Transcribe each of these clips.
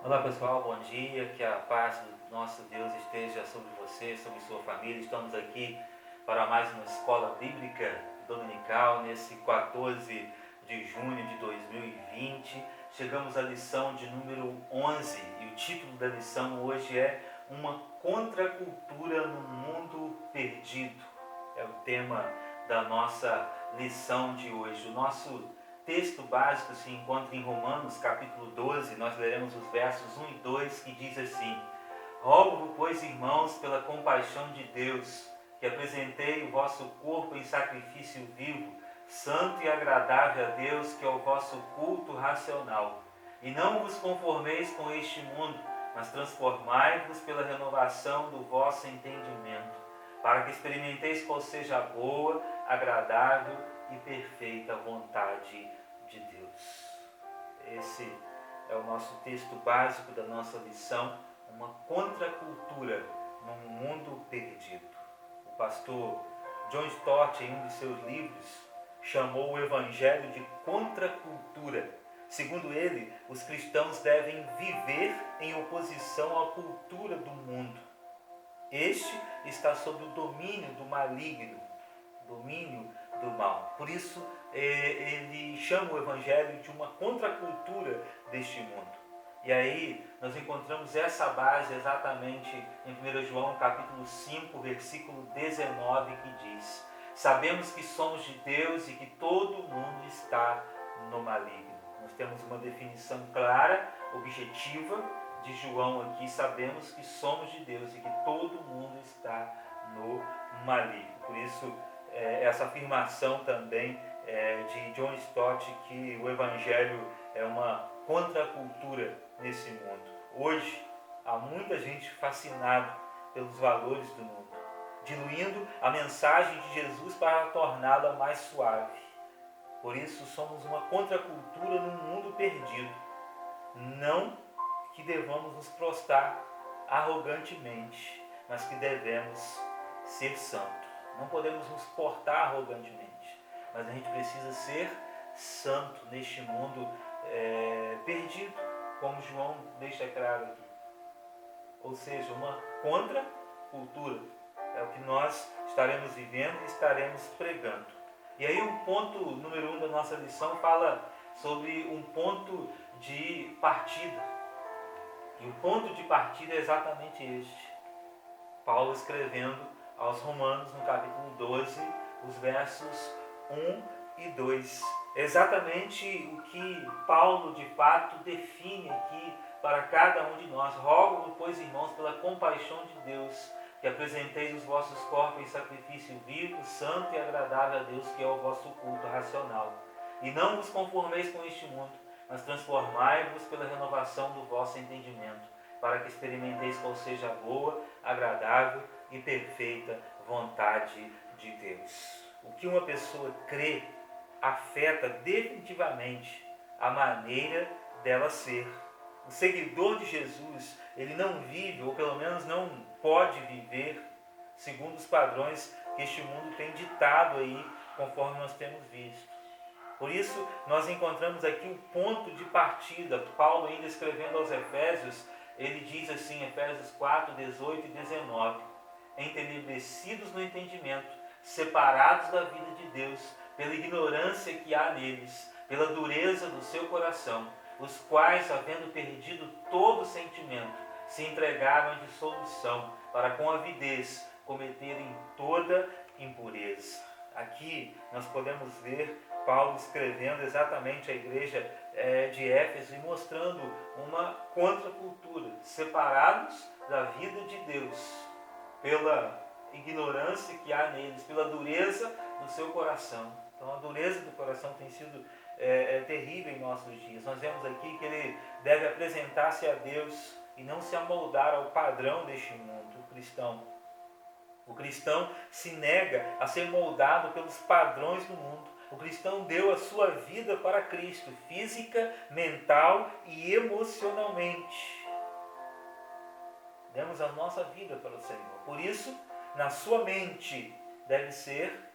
Olá pessoal, bom dia, que a paz do nosso Deus esteja sobre você, sobre sua família. Estamos aqui para mais uma escola bíblica dominical nesse 14 de junho de 2020. Chegamos à lição de número 11 e o título da lição hoje é Uma Contracultura no Mundo Perdido. É o tema da nossa lição de hoje. O nosso texto básico se encontra em Romanos, capítulo 12, nós leremos os versos 1 e 2, que diz assim: Rogo-vos, pois, irmãos, pela compaixão de Deus, que apresentei o vosso corpo em sacrifício vivo, santo e agradável a Deus, que é o vosso culto racional. E não vos conformeis com este mundo, mas transformai-vos pela renovação do vosso entendimento, para que experimenteis qual seja a boa, agradável e perfeita vontade de Deus. Esse é o nosso texto básico da nossa lição, uma contracultura num mundo perdido. O pastor John Stott, em um de seus livros, chamou o evangelho de contracultura. Segundo ele, os cristãos devem viver em oposição à cultura do mundo. Este está sob o domínio do maligno, domínio do mal. Por isso, ele chama o evangelho de uma contracultura deste mundo. E aí, nós encontramos essa base exatamente em 1 João, capítulo 5, versículo 19, que diz: Sabemos que somos de Deus e que todo mundo está no maligno. Nós temos uma definição clara, objetiva de João aqui. Sabemos que somos de Deus e que todo mundo está no maligno. Por isso, essa afirmação também de John Stott, que o Evangelho é uma contracultura nesse mundo. Hoje, há muita gente fascinada pelos valores do mundo, diluindo a mensagem de Jesus para torná-la mais suave. Por isso, somos uma contracultura num mundo perdido. Não que devamos nos prostrar arrogantemente, mas que devemos ser santos. Não podemos nos portar arrogantemente, mas a gente precisa ser santo neste mundo perdido, como João deixa claro aqui. Ou seja, uma contracultura. É o que nós estaremos vivendo e estaremos pregando. E aí o ponto número 1 da nossa lição fala sobre um ponto de partida. E o ponto de partida é exatamente este. Paulo escrevendo aos Romanos, no capítulo 12, os versos 1 e 2. Exatamente o que Paulo, de fato, define aqui para cada um de nós. Rogo-vos, pois, irmãos, pela compaixão de Deus, que apresenteis os vossos corpos em sacrifício vivo, santo e agradável a Deus, que é o vosso culto racional. E não vos conformeis com este mundo, mas transformai-vos pela renovação do vosso entendimento, para que experimenteis qual seja a boa, agradável e perfeita vontade de Deus. O que uma pessoa crê afeta definitivamente a maneira dela ser. O seguidor de Jesus, ele não vive, ou pelo menos não pode viver, segundo os padrões que este mundo tem ditado aí, conforme nós temos visto. Por isso, nós encontramos aqui o ponto de partida. Paulo, ainda escrevendo aos Efésios, ele diz assim, Efésios 4, 18 e 19: Entenebrecidos no entendimento, separados da vida de Deus, pela ignorância que há neles, pela dureza do seu coração, os quais, havendo perdido todo sentimento, se entregaram à dissolução, para com avidez cometerem toda impureza. Aqui nós podemos ver Paulo escrevendo exatamente à igreja de Éfeso e mostrando uma contracultura, separados da vida de Deus, pela ignorância que há neles, pela dureza do seu coração. Então a dureza do coração tem sido terrível em nossos dias. Nós vemos aqui que ele deve apresentar-se a Deus e não se amoldar ao padrão deste mundo, o cristão. O cristão se nega a ser moldado pelos padrões do mundo. O cristão deu a sua vida para Cristo, física, mental e emocionalmente. Demos a nossa vida para o Senhor. Por isso, na sua mente deve ser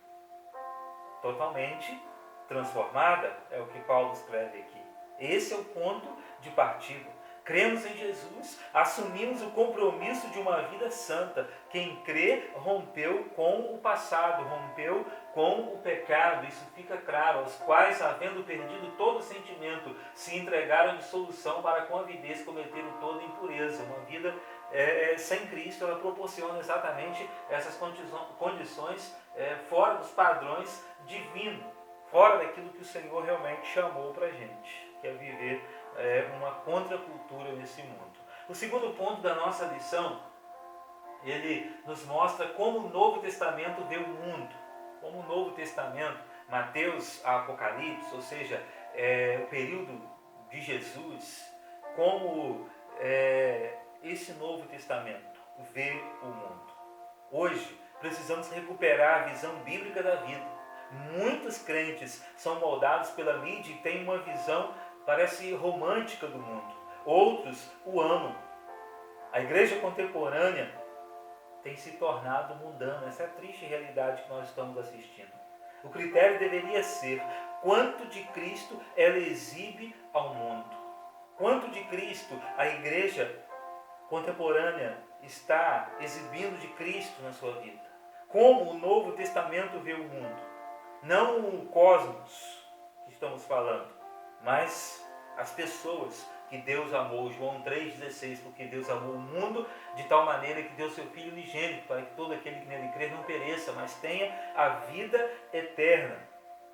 totalmente transformada, é o que Paulo escreve aqui. Esse é o ponto de partida. Cremos em Jesus, assumimos o compromisso de uma vida santa. Quem crê rompeu com o passado, rompeu com o pecado, isso fica claro. Os quais, havendo perdido todo sentimento, se entregaram à dissolução para com avidez cometeram toda impureza. Uma vida sem Cristo, ela proporciona exatamente essas condições fora dos padrões divinos, fora daquilo que o Senhor realmente chamou para a gente, que é viver uma contracultura nesse mundo. O segundo ponto da nossa lição, ele nos mostra como o Novo Testamento vê o mundo. Como o Novo Testamento, Mateus a Apocalipse, ou seja, o período de Jesus, como esse Novo Testamento vê o mundo. Hoje, precisamos recuperar a visão bíblica da vida. Muitos crentes são moldados pela mídia e têm uma visão, parece, romântica do mundo. Outros o amam. A igreja contemporânea tem se tornado mundana. Essa é a triste realidade que nós estamos assistindo. O critério deveria ser quanto de Cristo ela exibe ao mundo. Quanto de Cristo a igreja contemporânea está exibindo de Cristo na sua vida. Como o Novo Testamento vê o mundo. Não o cosmos que estamos falando, mas as pessoas que Deus amou. João 3,16, porque Deus amou o mundo de tal maneira que deu seu Filho unigênito, para que todo aquele que nele crer não pereça, mas tenha a vida eterna.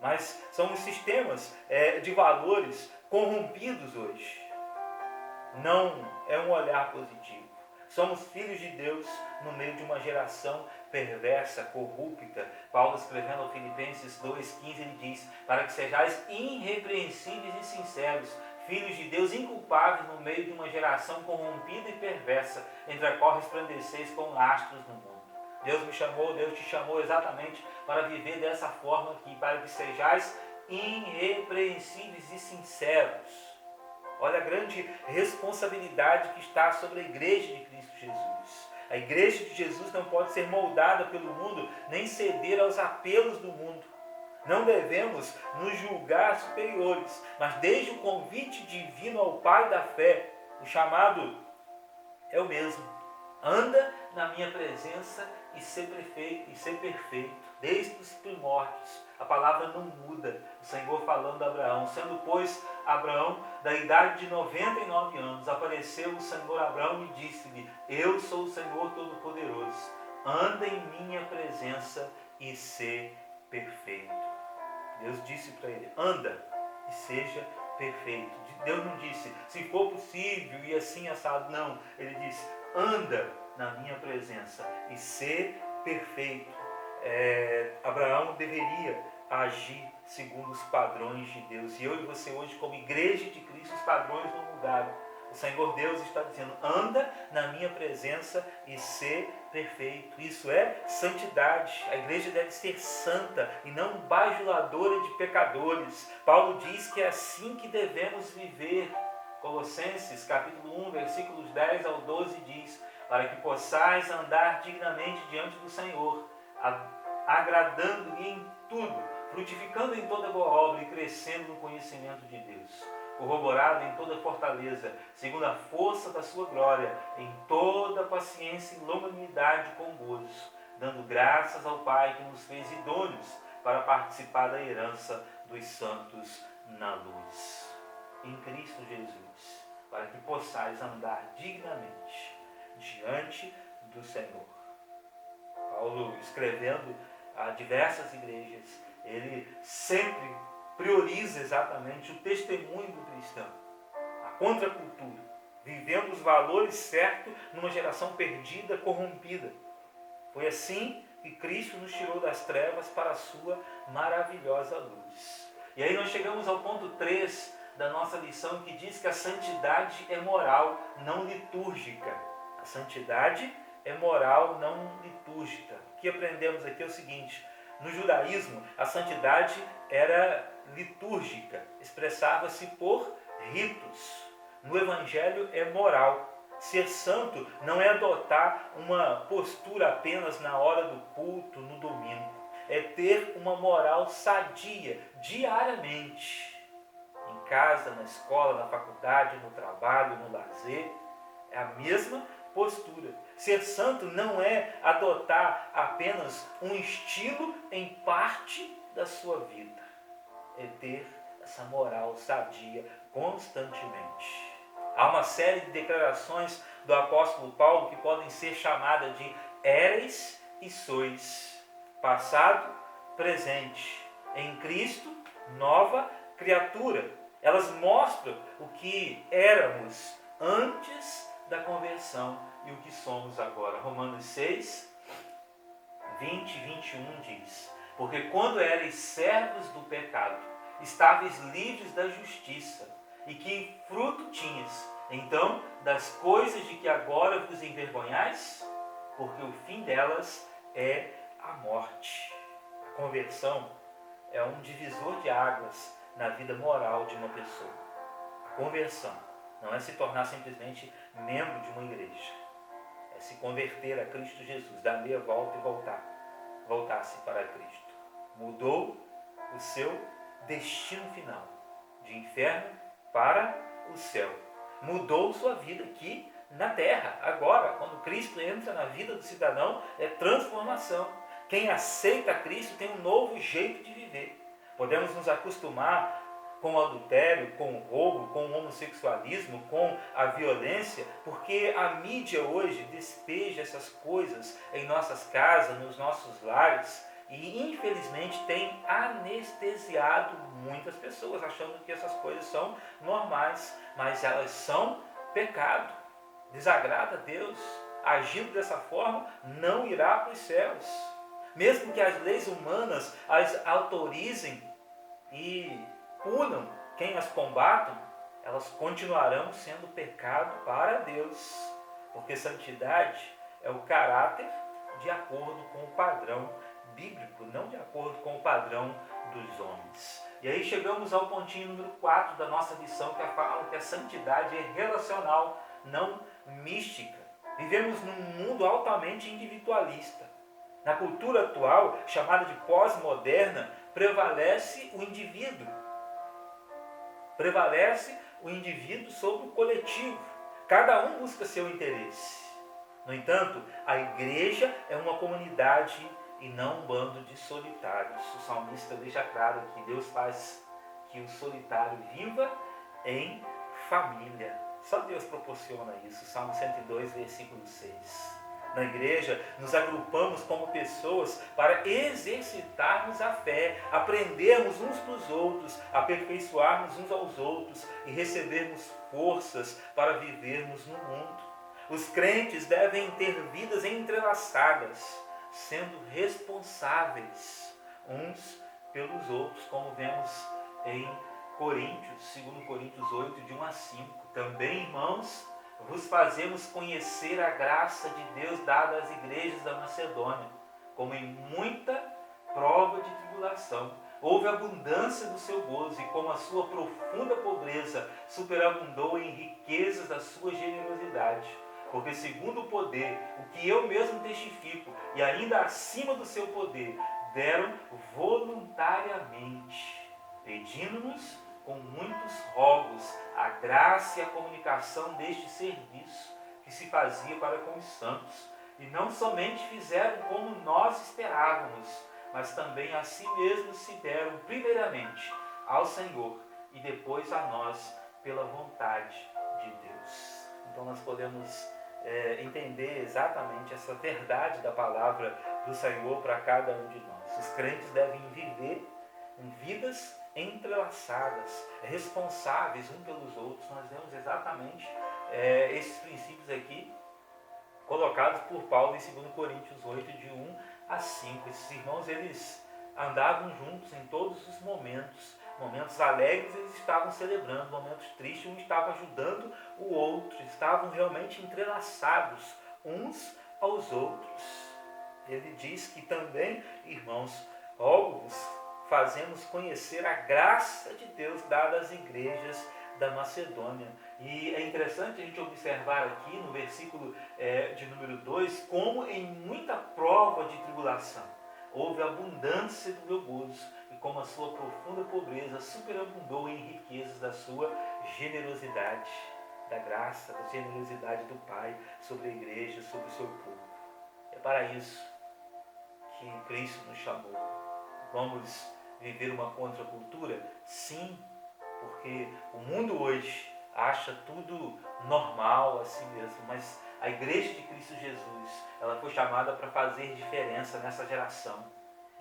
Mas são os sistemas de valores corrompidos hoje. Não é um olhar positivo. Somos filhos de Deus no meio de uma geração perversa, corrupta. Paulo, escrevendo aos Filipenses 2,15, ele diz: para que sejais irrepreensíveis e sinceros, filhos de Deus inculpáveis no meio de uma geração corrompida e perversa, entre a qual resplandeceis como astros no mundo. Deus me chamou, Deus te chamou exatamente para viver dessa forma aqui, para que sejais irrepreensíveis e sinceros. Olha a grande responsabilidade que está sobre a igreja de Cristo Jesus. A igreja de Jesus não pode ser moldada pelo mundo, nem ceder aos apelos do mundo. Não devemos nos julgar superiores, mas desde o convite divino ao Pai da fé, o chamado é o mesmo. Anda na minha presença e ser perfeito, desde os primórdios. A palavra não muda. O Senhor falando a Abraão, sendo pois Abraão da idade de 99 anos, apareceu o Senhor a Abraão e disse-lhe: eu sou o Senhor Todo-Poderoso, anda em minha presença e ser perfeito. Deus disse para ele: anda e seja perfeito. Deus não disse, se for possível e assim assado, não. Ele disse, anda na minha presença e ser perfeito. Abraão deveria agir segundo os padrões de Deus. E eu e você hoje, como igreja de Cristo, os padrões não mudaram. O Senhor Deus está dizendo, anda na minha presença e ser perfeito. Isso é santidade. A igreja deve ser santa e não bajuladora de pecadores. Paulo diz que é assim que devemos viver. Colossenses capítulo 1, versículos 10 ao 12 diz, para que possais andar dignamente diante do Senhor, agradando-lhe em tudo, frutificando em toda boa obra e crescendo no conhecimento de Deus, corroborado em toda fortaleza, segundo a força da sua glória, em toda paciência e longanimidade com gozo, dando graças ao Pai que nos fez idôneos para participar da herança dos santos na luz. Em Cristo Jesus, para que possais andar dignamente diante do Senhor. Paulo, escrevendo a diversas igrejas, ele sempre prioriza exatamente o testemunho do cristão, a contracultura, vivendo os valores certos numa geração perdida, corrompida. Foi assim que Cristo nos tirou das trevas para a sua maravilhosa luz. E aí nós chegamos ao ponto 3 da nossa lição, que diz que a santidade é moral, não litúrgica. A santidade é moral, não litúrgica. O que aprendemos aqui é o seguinte: no judaísmo, a santidade era litúrgica, expressava-se por ritos. No evangelho é moral. Ser santo não é adotar uma postura apenas na hora do culto, no domingo. É ter uma moral sadia, diariamente. Em casa, na escola, na faculdade, no trabalho, no lazer. É a mesma postura. Ser santo não é adotar apenas um estilo em parte da sua vida. É ter essa moral sadia constantemente. Há uma série de declarações do apóstolo Paulo que podem ser chamadas de éreis e sois. Passado, presente. Em Cristo, nova criatura. Elas mostram o que éramos antes da conversão e o que somos agora. Romanos 6, 20 e 21 diz: porque quando erais servos do pecado, estáveis livres da justiça, e que fruto tinhas, então, das coisas de que agora vos envergonhais? Porque o fim delas é a morte. A conversão é um divisor de águas na vida moral de uma pessoa. A conversão não é se tornar simplesmente membro de uma igreja. É se converter a Cristo Jesus, dar meia volta e voltar-se para Cristo. Mudou o seu destino final, de inferno para o céu. Mudou sua vida aqui na terra, agora. Quando Cristo entra na vida do cidadão, é transformação. Quem aceita Cristo tem um novo jeito de viver. Podemos nos acostumar com o adultério, com o roubo, com o homossexualismo, com a violência, porque a mídia hoje despeja essas coisas em nossas casas, nos nossos lares, e infelizmente tem anestesiado muitas pessoas, achando que essas coisas são normais, mas elas são pecado, desagrada a Deus. Agindo dessa forma, não irá para os céus. Mesmo que as leis humanas as autorizem e punam quem as combatam, elas continuarão sendo pecado para Deus, porque santidade é o caráter de acordo com o padrão bíblico, não de acordo com o padrão dos homens. E aí chegamos ao pontinho número 4 da nossa lição, que fala que a santidade é relacional, não mística. Vivemos num mundo altamente individualista. Na cultura atual, chamada de pós-moderna, prevalece o indivíduo. Prevalece o indivíduo sobre o coletivo. Cada um busca seu interesse. No entanto, a igreja é uma comunidade e não um bando de solitários. O salmista deixa claro que Deus faz que o solitário viva em família. Só Deus proporciona isso. Salmo 102, versículo 6. Na igreja, nos agrupamos como pessoas para exercitarmos a fé, aprendermos uns para os outros, aperfeiçoarmos uns aos outros e recebermos forças para vivermos no mundo. Os crentes devem ter vidas entrelaçadas, sendo responsáveis uns pelos outros, como vemos em Coríntios, 2 Coríntios 8, de 1 a 5. Também, irmãos, vos fazemos conhecer a graça de Deus dada às igrejas da Macedônia, como em muita prova de tribulação houve abundância do seu gozo, e como a sua profunda pobreza superabundou em riquezas da sua generosidade. Porque segundo o poder, o que eu mesmo testifico, e ainda acima do seu poder, deram voluntariamente, pedindo-nos com muitos rogos a graça e a comunicação deste serviço que se fazia para com os santos. E não somente fizeram como nós esperávamos, mas também a si mesmos se deram primeiramente ao Senhor e depois a nós pela vontade de Deus. Então nós podemos entender exatamente essa verdade da palavra do Senhor para cada um de nós. Os crentes devem viver em vidas entrelaçadas, responsáveis uns pelos outros. Nós vemos exatamente esses princípios aqui colocados por Paulo em 2 Coríntios 8, de 1 a 5. Esses irmãos, eles andavam juntos em todos os momentos. Momentos alegres eles estavam celebrando, momentos tristes um estava ajudando o outro, estavam realmente entrelaçados uns aos outros. Ele diz que também, irmãos, rogo-vos, fazemos conhecer a graça de Deus dada às igrejas da Macedônia. E é interessante a gente observar aqui no versículo de número 2, como em muita prova de tribulação houve abundância do meu gozo, e como a sua profunda pobreza superabundou em riquezas da sua generosidade, da graça, da generosidade do Pai sobre a igreja, sobre o seu povo. É para isso que Cristo nos chamou. Vamos viver uma contracultura? Sim, porque o mundo hoje acha tudo normal assim mesmo, mas a igreja de Cristo Jesus, ela foi chamada para fazer diferença nessa geração.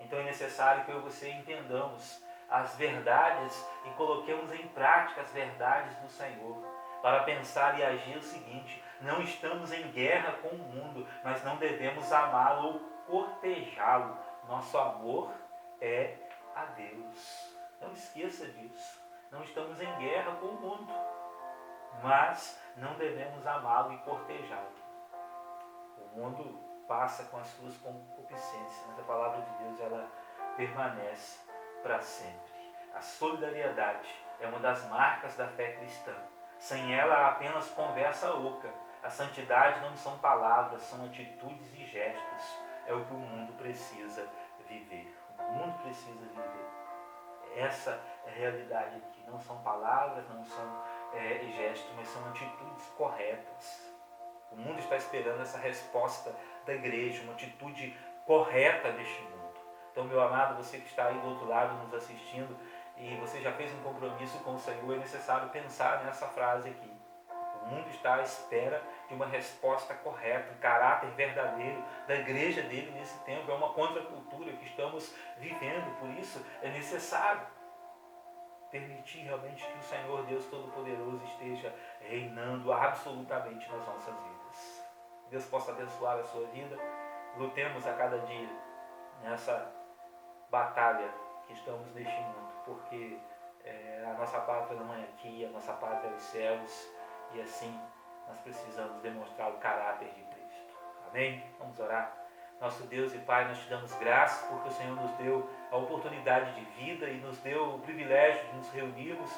Então é necessário que eu e você entendamos as verdades e coloquemos em prática as verdades do Senhor, para pensar e agir o seguinte: não estamos em guerra com o mundo, mas não devemos amá-lo ou cortejá-lo. Nosso amor é a Deus. Não esqueça disso. Não estamos em guerra com o mundo, mas não devemos amá-lo e cortejá-lo. O mundo passa com as suas concupiscências, mas a palavra de Deus, ela permanece para sempre. A solidariedade é uma das marcas da fé cristã. Sem ela há apenas conversa oca. A santidade não são palavras, são atitudes e gestos. É o que o mundo precisa viver. O mundo precisa viver. Essa é a realidade aqui. Não são palavras, não são gestos, mas são atitudes corretas. O mundo está esperando essa resposta da igreja, uma atitude correta deste mundo. Então, meu amado, você que está aí do outro lado nos assistindo e você já fez um compromisso com o Senhor, é necessário pensar nessa frase aqui. O mundo está à espera de uma resposta correta, um caráter verdadeiro da igreja dele nesse tempo. É uma contracultura que estamos vivendo, por isso é necessário permitir realmente que o Senhor Deus Todo-Poderoso esteja reinando absolutamente nas nossas vidas. Deus possa abençoar a sua vida. Lutemos a cada dia nessa batalha que estamos neste mundo, porque a nossa pátria não é aqui, a nossa pátria é os céus, e assim nós precisamos demonstrar o caráter de Cristo. Amém? Vamos orar. Nosso Deus e Pai, nós te damos graças porque o Senhor nos deu a oportunidade de vida e nos deu o privilégio de nos reunirmos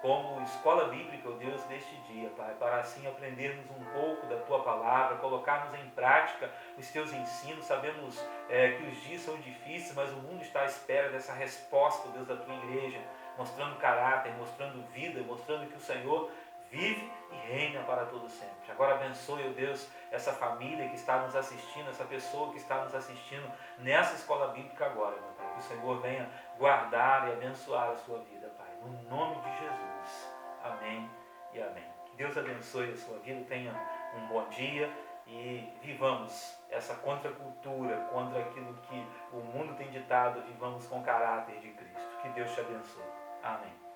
como escola bíblica, ó Deus, neste dia, Pai, para assim aprendermos um pouco da Tua palavra, colocarmos em prática os Teus ensinos. Sabemos que os dias são difíceis, mas o mundo está à espera dessa resposta, Deus, da Tua igreja, mostrando caráter, mostrando vida, mostrando que o Senhor vive e reina para todo sempre. Agora abençoe, ó Deus, essa família que está nos assistindo, essa pessoa que está nos assistindo nessa escola bíblica agora, meu Pai. Que o Senhor venha guardar e abençoar a sua vida, Pai. No nome de Jesus. Amém e amém. Que Deus abençoe a sua vida, tenha um bom dia e vivamos essa contracultura, contra aquilo que o mundo tem ditado, vivamos com o caráter de Cristo. Que Deus te abençoe. Amém.